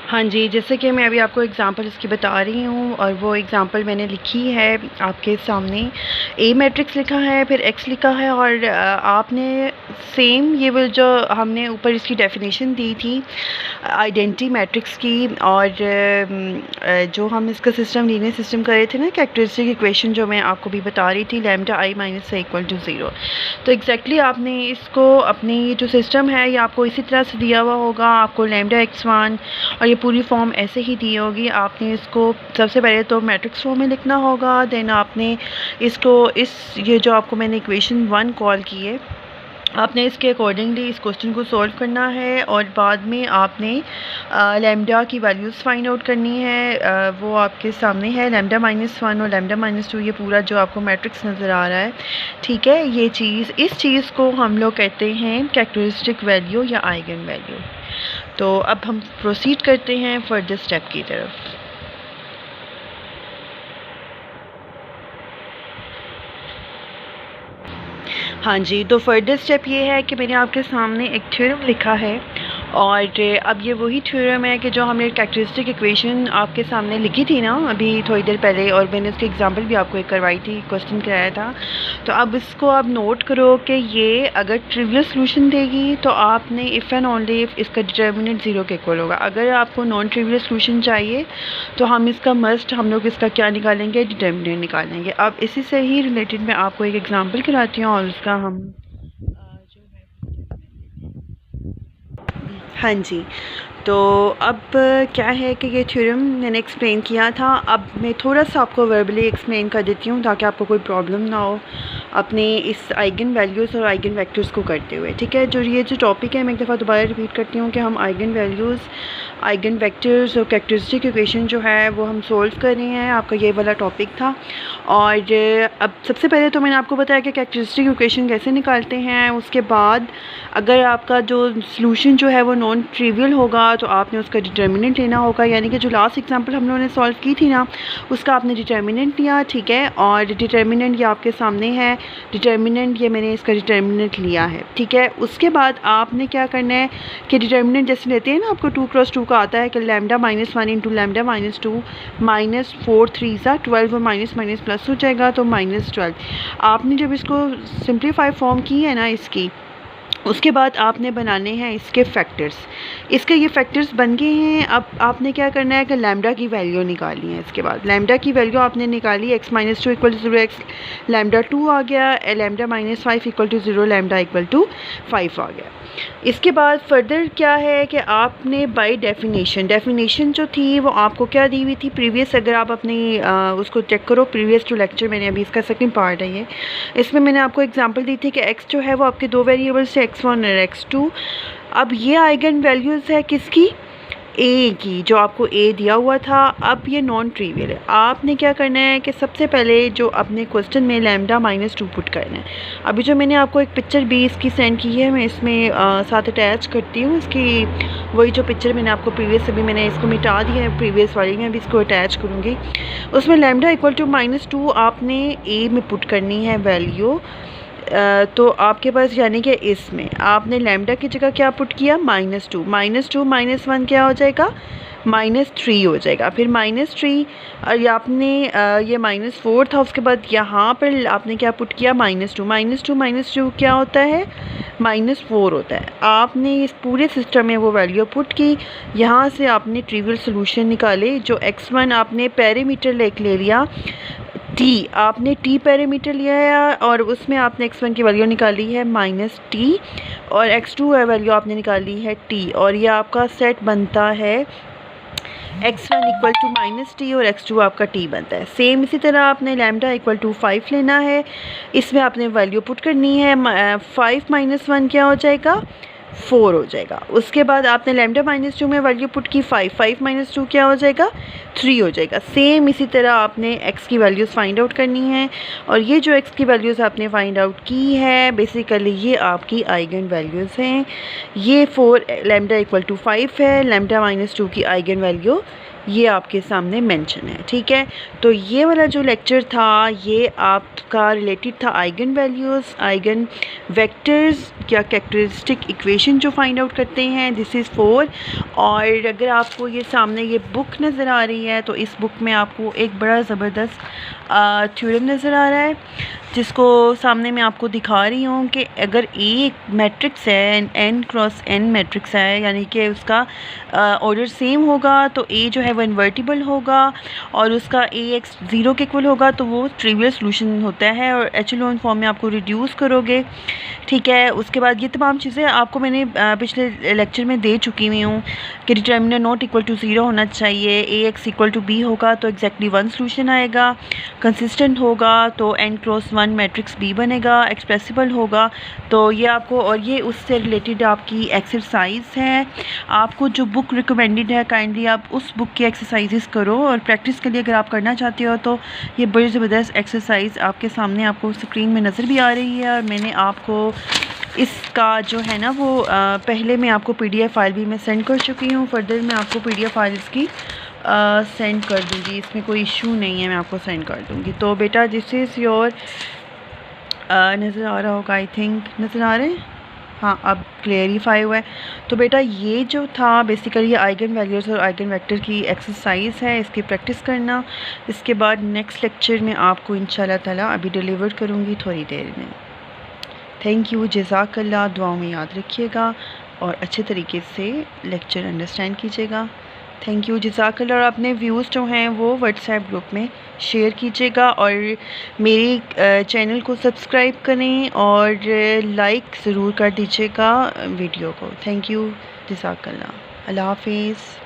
हाँ जी, जैसे कि मैं अभी आपको एग्ज़ाम्पल इसकी बता रही हूँ और वो एग्ज़ाम्पल मैंने लिखी है आपके सामने। ए मैट्रिक्स लिखा है, फिर एक्स लिखा है और आपने सेम ये वो जो हमने ऊपर इसकी डेफिनेशन दी थी आइडेंटिटी मैट्रिक्स की और जो हम इसका सिस्टम लीनियर सिस्टम कर रहे थे ना, कैरेक्टरिस्टिक इक्वेशन जो मैं आपको भी बता रही थी, lambda I minus A equal to 0। तो एग्जैक्टली आपने इसको अपनी ये जो सिस्टम है ये आपको इसी तरह से दिया हुआ होगा। आपको लैम्डा x1 और ये पूरी फॉर्म ऐसे ही दी होगी। आपने इसको सबसे पहले तो मैट्रिक्स फॉर्म में लिखना होगा, देन आपने इसको ये जो आपको मैंने इक्वेशन 1 कॉल की है, आपने इसके अकॉर्डिंगली इस क्वेश्चन को सॉल्व करना है और बाद में आपने लैम्डा की वैल्यूज़ फाइंड आउट करनी है। वो आपके सामने है लैम्डा -1 और लैम्डा -2, ये पूरा जो आपको मैट्रिक्स नज़र आ रहा है, ठीक है। ये चीज़, इस चीज़ को हम लोग कहते हैं कैरेक्टरिस्टिक वैल्यू या आइगन वैल्यू। तो अब हम प्रोसीड करते हैं फर्दर स्टेप की तरफ। हाँ जी, तो फर्दर स्टेप ये है कि मैंने आपके सामने एक थ्योरम लिखा है और अब ये वही थ्योरम है कि जो हमने कैरेक्टरिस्टिक इक्वेशन आपके सामने लिखी थी ना अभी थोड़ी देर पहले, और मैंने उसकी एग्जांपल भी आपको एक करवाई थी, क्वेश्चन कराया था। तो अब इसको आप नोट करो कि ये अगर ट्रिवियल सॉल्यूशन देगी तो आपने इफ़ एंड ओनली इफ़ इसका डिटर्मिनेंट 0 के इक्वल होगा। अगर आपको नॉन ट्रिवियल सॉल्यूशन चाहिए तो हम लोग इसका क्या निकालेंगे, डिटर्मिनेंट निकालेंगे। अब इसी से ही रिलेटेड मैं आपको एक एग्जांपल कराती हूँ और उसका हम जो है। हाँ जी, तो अब क्या है कि ये थ्योरम मैंने एक्सप्लेन किया था। अब मैं थोड़ा सा आपको वर्बली एक्सप्लेन कर देती हूँ ताकि आपको कोई प्रॉब्लम ना हो अपने इस आइगन वैल्यूज़ और आइगन वेक्टर्स को करते हुए, ठीक है। ये जो टॉपिक है मैं एक दफ़ा दोबारा रिपीट करती हूँ कि हम आइगन वैल्यूज़, आइगन वेक्टर्स और कैरेक्टरिस्टिक इक्वेशन जो है वो हम सोल्व कर रहे हैं। आपका ये वाला टॉपिक था। और अब सबसे पहले तो मैंने आपको बताया कि कैरेक्टरिस्टिक इक्वेशन कैसे निकालते हैं। उसके बाद अगर आपका जो सॉल्यूशन जो है वो नॉन ट्रिवियल होगा तो आपने उसका डिटर्मिनेंट लेना होगा, यानी कि जो लास्ट एग्जांपल हम लोगों ने सॉल्व की थी ना उसका आपने डिटर्मिनेंट लिया, ठीक है। और डिटर्मिनेंट ये आपके सामने है, डिटर्मिनेंट ये मैंने इसका डिटर्मिनेंट लिया है, ठीक है। उसके बाद आपने क्या करना है कि डिटर्मिनेंट जैसे लेते हैं ना, आपको 2 क्रॉस 2 का आता है कि लैम्डा -1 इंटू लैम्डा -2 -4 3 सा 12 और माइनस माइनस प्लस हो जाएगा तो -12। आपने जब इसको सिंप्लीफाई फॉर्म की है ना इसकी, उसके बाद आपने बनाने हैं इसके फैक्टर्स। इसके ये फैक्टर्स बन गए हैं। अब आपने क्या करना है कि लैम्डा की वैल्यू निकालनी है। इसके बाद लैम्डा की वैल्यू आपने निकाली, x -2 equal to 0, x lambda 2 आ गया, lambda -5 equal to 0, lambda equal to 5 आ गया। इसके बाद फर्दर क्या है कि आपने बाय डेफिनेशन जो थी वो आपको क्या दी हुई थी प्रीवियस, अगर आप अपनी उसको चेक करो प्रीवियस टू लेक्चर, मैंने अभी इसका सेकंड पार्ट है ये, इसमें मैंने आपको एग्जांपल दी थी कि x जो है वो आपके दो वेरिएबल्स है, x1 और x2। अब ये आइगन वैल्यूज़ है किसकी, ए की, जो आपको ए दिया हुआ था। अब ये नॉन ट्रिवियल है। आपने क्या करना है कि सबसे पहले जो अपने क्वेश्चन में लैम्डा -2 पुट करना है। अभी जो मैंने आपको एक पिक्चर भी इसकी सेंड की है, मैं इसमें साथ अटैच करती हूँ इसकी, वही जो पिक्चर मैंने आपको प्रीवियस, अभी मैंने इसको मिटा दिया है प्रीवियस वाली में, अभी इसको अटैच करूँगी। उसमें लैम्डा इक्वल टू -2 आपने ए में पुट करनी है वैल्यू। तो आपके पास यानी कि इसमें आपने लैम्डा की जगह क्या पुट किया, -2 -1 क्या हो जाएगा, -3 हो जाएगा। फिर -3 और ये आपने ये -4 था, उसके बाद यहाँ पर आपने क्या पुट किया, -2 क्या होता है, -4 होता है। आपने इस पूरे सिस्टम में वो वैल्यू पुट की, यहाँ से आपने ट्रिवियल सोल्यूशन निकाले। जो x1 आपने पैरामीटर ले लिया, टी आपने टी पैरामीटर लिया है और उसमें आपने x1 की वैल्यू निकाली है -t और x2 वैल्यू आपने निकाली है t, और ये आपका सेट बनता है x1 इक्वल टू -t और x2 आपका t बनता है। सेम इसी तरह आपने लैम्डा इक्वल टू 5 लेना है, इसमें आपने वैल्यू पुट करनी है, 5 - 1 क्या हो जाएगा, 4 हो जाएगा। उसके बाद आपने लैम्डा -2 में वैल्यू पुट की 5 - 2 क्या हो जाएगा, 3 हो जाएगा। सेम इसी तरह आपने x की वैल्यूज़ फाइंड आउट करनी है, और ये जो x की वैल्यूज़ आपने फाइंड आउट की है बेसिकली ये आपकी आइगन वैल्यूज़ हैं। ये 4 लैम्डा इक्वल टू 5 है, लैम्डा -2 की आइगन वैल्यू ये आपके सामने मेंशन है, ठीक है। तो ये वाला जो लेक्चर था ये आपका रिलेटेड था आइगन वैल्यूज़, आइगन वेक्टर्स या कैरेक्टरिस्टिक इक्वेशन जो फाइंड आउट करते हैं, दिस इज़ 4। और अगर आपको ये सामने ये बुक नज़र आ रही है तो इस बुक में आपको एक बड़ा ज़बरदस्त थ्योरम नज़र आ रहा है, जिसको सामने मैं आपको दिखा रही हूँ कि अगर ए मैट्रिक्स है, n क्रॉस n मैट्रिक्स है, यानी कि उसका ऑर्डर सेम होगा तो ए जो है वो इन्वर्टिबल होगा और उसका ए एक्स ज़ीरो के इक्वल होगा तो वो ट्रिवियल सोल्यूशन होता है और एचेलॉन फॉर्म में आपको रिड्यूस करोगे, ठीक है। उसके बाद ये तमाम चीज़ें आपको मैंने पिछले लेक्चर में दे चुकी हुई हूँ कि determinant not equal to zero होना चाहिए, A x equal to B होगा तो एग्जैक्टली 1 सोल्यूशन आएगा, कंसिस्टेंट होगा तो n क्रॉस 1 मैट्रिक्स बी बनेगा, एक्सप्रेसिबल होगा तो ये आपको, और ये उससे रिलेटेड आपकी एक्सरसाइज है। आपको जो बुक रिकमेंडेड है काइंडली आप उस बुक की एक्सरसाइजेस करो और प्रैक्टिस के लिए अगर आप करना चाहते हो तो ये बड़ी ज़बरदस्त एक्सरसाइज आपके सामने आपको स्क्रीन में नज़र भी आ रही है। और मैंने आपको इसका जो है ना वो पहले मैं आपको PDF फाइल भी मैं सेंड कर चुकी हूँ, फर्दर मैं आपको PDF फाइल्स की सेंड कर दूँगी, इसमें कोई इशू नहीं है, मैं आपको सेंड कर दूँगी। तो बेटा दिस इज़ योर, नज़र आ रहा होगा, आई थिंक नज़र आ रहे हैं, हाँ अब क्लियरिफाई हुआ है। तो बेटा ये जो था बेसिकली आइगन वैल्यूज़ और आइगन वेक्टर की एक्सरसाइज है, इसकी प्रैक्टिस करना। इसके बाद नेक्स्ट लेक्चर में आपको इंशाल्लाह ताला अभी डिलीवर करूँगी थोड़ी देर में। थैंक यू, जज़ाकल्लाह, दुआओं में याद रखिएगा और अच्छे तरीके से लेक्चर अंडरस्टैंड कीजिएगा। थैंक यू, जज़ाकल्लाह। और अपने व्यूज़ जो हैं वो व्हाट्सएप ग्रुप में शेयर कीजिएगा और मेरे चैनल को सब्सक्राइब करें और लाइक ज़रूर कर दीजिएगा वीडियो को। थैंक यू, जज़ाकल्लाह, अल्लाह हाफिज़।